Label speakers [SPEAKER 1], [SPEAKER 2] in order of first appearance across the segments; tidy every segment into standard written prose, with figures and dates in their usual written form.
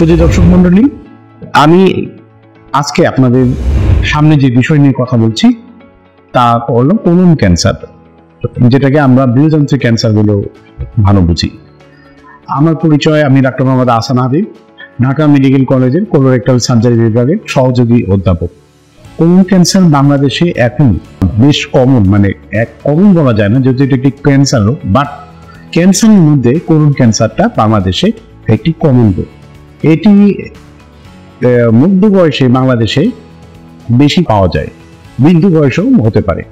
[SPEAKER 1] সুধী দর্শক মন্ডলী, আমি আজকে আপনাদের সামনে যে বিষয় নিয়ে কথা বলছি তা হলো কোলন ক্যান্সার, যেটাকে আমরা বৃহদান্ত্রিক ক্যান্সার বলে ভালো বুঝি। আমার পরিচয়, আমি ডাক্তার মোহাম্মদ আহসান হাবিব, ঢাকা মেডিকেল কলেজের কোলোরেক্টাল সার্জারি বিভাগের সহযোগী অধ্যাপক। কোলন ক্যান্সার বাংলাদেশে এখন বেশ কমন, মানে এক কমন বলা যায় না যেহেতু এটা একটি ক্যান্সার রোগ, বাট ক্যান্সারের মধ্যে কোলন ক্যান্সারটা বাংলাদেশে একটি কমন রোগ। এটি মধ্য বয়সে বাংলাদেশে বেশি পাওয়া যায়, বৃদ্ধ বয়সেও হতে পারে।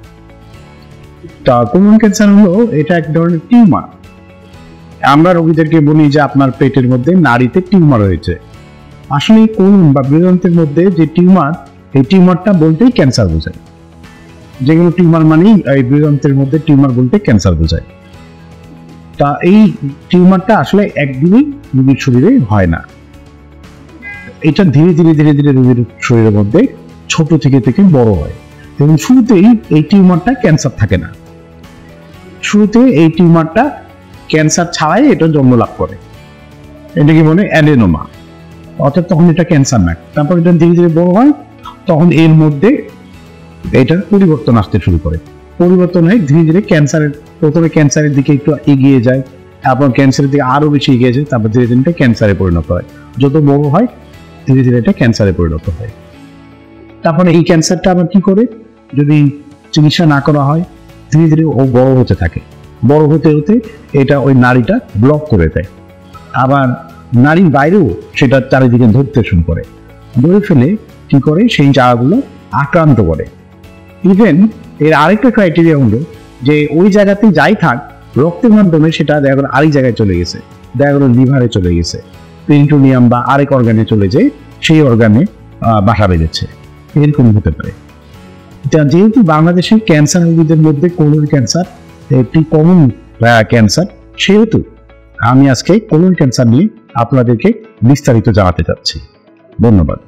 [SPEAKER 1] তা কোলন ক্যান্সার হলো এটা এক ধরনের টিউমার। আমরা রোগীদেরকে বলি যে আপনার পেটের মধ্যে নাড়িতে টিউমার হয়েছে। আসলে এই কোলন বা বৃহদান্ত্রের মধ্যে যে টিউমার, এই টিউমারটা বলতেই ক্যান্সার বোঝায়। যেগুলো টিউমার মানেই এই বৃহদান্ত্রের মধ্যে টিউমার বলতে ক্যান্সার বোঝায়। তা এই টিউমারটা আসলে একদিনই রোগীর শরীরে হয় না, এটা ধীরে ধীরে ধীরে ধীরে রোগীর শরীরের মধ্যে ছোট থেকে থেকে বড় হয়। এবং শুরুতেই এই টিউমারটা ক্যান্সার থাকে না, শুরুতে এই টিউমারটা ক্যান্সার ছাড়াই এটা জন্ম লাভ করে, এটাকে বলে অ্যাডেনোমা, অর্থাৎ তখন এটা ক্যান্সার না। তারপর এটা ধীরে ধীরে বড় হয়, তখন এর মধ্যে এটার পরিবর্তন আসতে শুরু করে। পরিবর্তন হয় ধীরে ধীরে ক্যান্সারের, প্রথমে ক্যান্সারের দিকে একটু এগিয়ে যায়, তারপর ক্যান্সারের দিকে আরো বেশি এগিয়ে যায়, তারপর ধীরে ধীরে ক্যান্সারে পরিণত হয়। যত বড় হয় ধীরে ধীরে এটা ক্যান্সারে পরিণত হয়। তারপরে এই ক্যান্সারটা আবার কি করে, যদি চিকিৎসা না করা হয় ধীরে ধীরে ও বড় হতে থাকে। বড় হতে হতে এটা ওই নাড়িটা ব্লক করে দেয়, আবার নাড়ির বাইরেও সেটা চারিদিকে ধরতে শুরু করে, ধরে ফেলে কি করে সেই জায়গাগুলো আক্রান্ত করে। ইভেন এর আরেকটা ক্রাইটেরিয়া হলো যে ওই জায়গাতে যাই থাক, রক্তের মাধ্যমে সেটা দেখা গেলো আরেক জায়গায় চলে গেছে, দেখা গেলো লিভারে চলে গেছে, পেরিটোনিয়াম বা আরেক অর্গানে চলে যায়, সেই অর্গানে বাসা বেঁধেছে, এরকম হতে পারে। যেহেতু বাংলাদেশের ক্যান্সার রোগীদের মধ্যে কোলন ক্যান্সার একটি কমন ক্যান্সার, সেহেতু আমি আজকে কোলন ক্যান্সার নিয়ে আপনাদেরকে বিস্তারিত জানাতে চাচ্ছি। ধন্যবাদ।